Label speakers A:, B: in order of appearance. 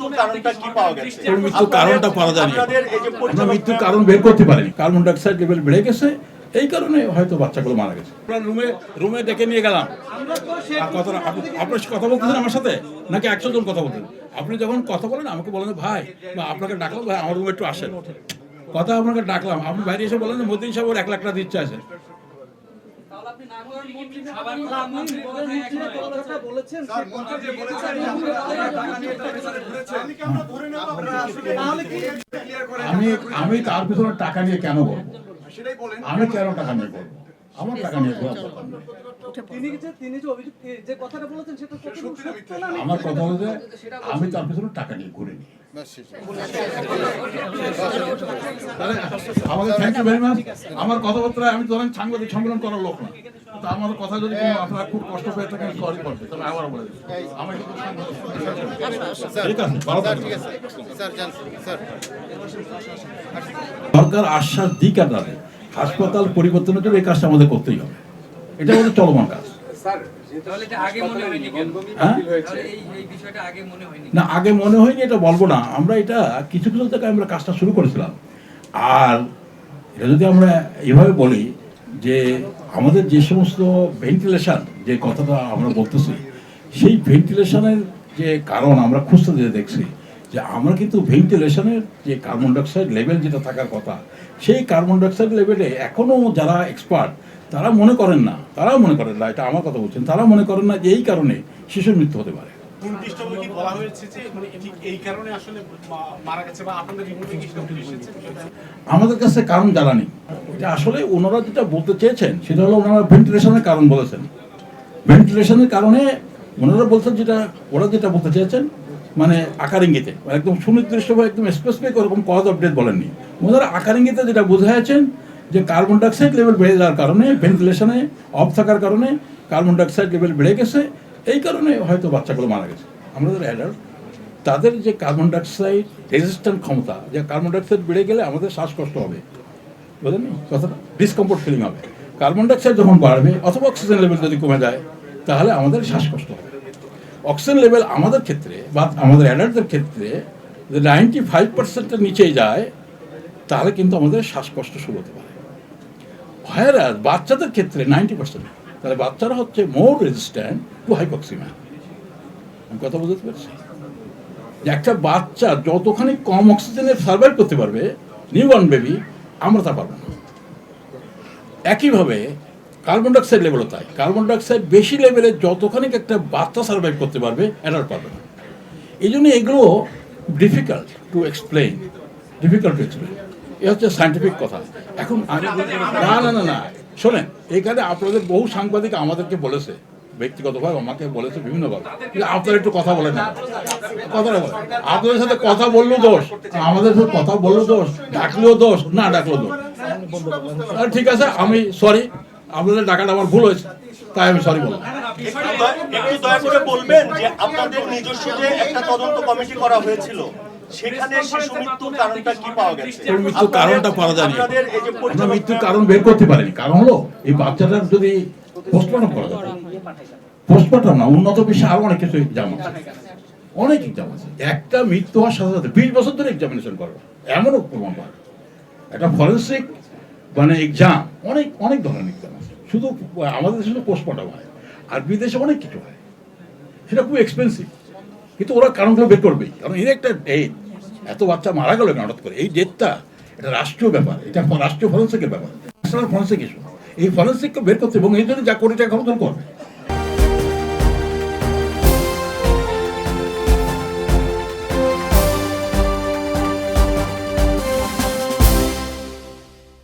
A: মৃত্যুর কারণটা কি পাওয়া গেছে?
B: মৃত্যুর কারণটা পাওয়া যায়নি। আমরা মৃত্যুর কারণ বের করতে পারিনি। কার্বন ডাইঅক্সাইড লেভেল বেড়ে গেছে, এই কারণে হয়তো বাচ্চাগুলো মারা গেছে। রুমে ডেকে নিয়ে গেলাম, আপনার কথা বলতেছেন আমার সাথে নাকি 100 জন কথা বলতেন? আপনি যখন কথা বলেন আমাকে বলেন ভাই, বা আপনাকে ডাকলাম ভাই আমার রুমে একটু আসেন, কথা আপনাকে ডাকলাম, আপনি বাইরে এসে বলেন মদিন সাহেব 1 লাখ টাকা দিচ্ছে আছে। আমি তার পিছনে টাকা নিয়ে কেন বলবো? আমি কেন টাকা নিয়ে বলবো? আমার টাকা নিয়ে আমার কথা হলো যে আমি তার পিছনে টাকা নিয়ে ঘুরিনি। আমাকে থ্যাংক ইউ ভেরি মাচ। আমার কথাবার্তা আমি ধরেন সাংবাদিক সম্মেলন করার লোক না, তো আমার কথা যদি আপনারা খুব কষ্ট পেয়ে থাকেন সরি করবে, তাহলে আবার বলে দিচ্ছি আমি ঠিক আছে, ভালো থাকবেন। সরকার আশ্বাস দিক আপনাদের হাসপাতাল পরিবর্তনের জন্য এই কাজটা আমাদের করতেই হবে, এটা আমাদের চলমান কাজ। না আগে মনে হয়নি এটা বলবো না, আমরা এটা কিছু কিছু থেকে আমরা কাজটা শুরু করেছিলাম। আর এটা যদি আমরা এইভাবে বলি যে আমাদের যে সমস্ত ভেন্টিলেশন যে কথাটা আমরা বলতেছি, সেই ভেন্টিলেশনের যে কারণ আমরা খুঁজতে যেয়ে দেখছি যে আমরা কিন্তু ভেন্টিলেশনের যে কার্বন ডাইঅক্সাইড লেভেল যেটা থাকার কথা, সেই কার্বন ডাইঅক্সাইড লেভেলে এখনও যারা এক্সপার্ট তারা মনে করেন না, এটা আমার কথা বলছেন, তারা মনে করেন না যে এই কারণে শিশুর মৃত্যু হতে পারে। আমাদের কাছে কারণ জানা নেই, এটা আসলে ওনারা যেটা বলতে চেয়েছেন সেটা হলো ওনারা ভেন্টিলেশনের কারণ বলেছেন। ভেন্টিলেশনের কারণে ওনারা বলছেন ওরা যেটা বলতে চেয়েছেন মানে আকার ইঙ্গিতে একদম সুনির্দিষ্টভাবে একদম স্পেসিফিক ওরকম কজ অফ ডেথ বলেননি। ওনারা আকার ইঙ্গিতে যেটা বোঝাচ্ছেন যে কার্বন ডাইঅক্সাইড লেভেল বেড়ে যাওয়ার কারণে, ভেন্টিলেশনে অফ থাকার কারণে কার্বন ডাইঅক্সাইড লেভেল বেড়ে গেছে, এই কারণে হয়তো বাচ্চাগুলো মারা গেছে। আমাদের অ্যাডাল্ট তাদের যে কার্বন ডাইঅক্সাইড রেজিস্ট্যান্ট ক্ষমতা, যে কার্বন ডাইঅক্সাইড বেড়ে গেলে আমাদের শ্বাসকষ্ট হবে, বুঝলেন কথাটা, ডিসকমফোর্ট ফিলিং হবে। কার্বন ডাইঅক্সাইড যখন বাড়বে অথবা অক্সিজেন লেভেল যদি কমে যায় তাহলে আমাদের শ্বাসকষ্ট হবে। অক্সিজেন লেভেল আমাদের ক্ষেত্রে বা আমাদের অ্যাডাল্টদের ক্ষেত্রে যদি 95%-এর নিচেই যায় তাহলে কিন্তু আমাদের শ্বাসকষ্ট শুরু হতে পারে। আর বাচ্চাদের ক্ষেত্রে 90%, তাহলে বাচ্চারা হচ্ছে মোর রেজিস্ট্যান্ট টু হাইপক্সিমা। আমি কথা বুঝতে পারছি যে একটা বাচ্চা যতখানি কম অক্সিজেনে সার্ভাইভ করতে পারবে, নিউবর্ন বেবি, আমরা তা পারবো না। একইভাবে কার্বন ডাইঅক্সাইড লেভেলও তাই, কার্বন ডাইঅক্সাইড বেশি লেভেলে যতখানি একটা বাচ্চা সার্ভাইভ করতে পারবে অ্যাডাল্ট পারবে না। এই জন্য এগুলো ডিফিকাল্ট টু এক্সপ্লেইন, এ হচ্ছে সায়েন্টিফিক কথা। এখন না শোনেন, এখানে আপনাদের বহু সাংবাদিক আমাদেরকে বলেছে, ব্যক্তিগতভাবে আমাকে বলেছে বিভিন্নভাবে, কিন্তু আপনারা একটু কথা বলেন না, কথাটা বলেন। আপনাদের সাথে কথা বললেও দোষ, আমাদের সাথে কথা বললেও দোষ, ডাকলেও দোষ, না ডাকলেও দোষ। ঠিক আছে, আমি সরি, আপনাদের ডাকাটা আমার ভুল হয়েছে, তাই আমি সরি বললাম।
A: একটু দয়া করে বলবেন যে আপনাদের নিজস্ব যে একটা তদন্ত কমিটি করা হয়েছিল সেখানে শিশু মৃত্যুর কারণটা কি পাওয়া গেছে?
B: মৃত্যুর কারণটা পাওয়া যায়নি। আমরা মৃত্যুর কারণ বের করতে পারিনি। কারণ হলো এই বাচ্চাটার যদি পোস্টমর্টম করা যায়, পোস্টমর্টম না, উন্নত বিশ্বে আরো অনেক কিছু এক্সাম আছে, অনেক এক্সাম আছে। একটা মৃত্যু হওয়ার সাথে সাথে 20 বছর ধরে এক্সামিনেশন করবে, এমনও প্রমাণ পাবে। একটা ফরেন্সিক মানে এক্সাম, অনেক অনেক ধরনের এক্সাম আছে। শুধু আমাদের দেশে শুধু পোস্টমর্টম হয়, আর বিদেশে অনেক কিছু হয়, সেটা খুব এক্সপেন্সিভ। কিন্তু ওরা কারণগুলো বের করবেই, কারণ এর একটা ডেথ, এত বাচ্চা মারা গেল হঠাৎ করে, এই ডেথটা এটা রাষ্ট্রীয় ব্যাপার, এটা রাষ্ট্রীয় ফরেন্সিকের ব্যাপার, ন্যাশনাল ফরেন্সিক ইস্যু। এই ফরেন্সিককে বের করতে এবং এই জন্য যা কোটি টাকা খরচ করবে।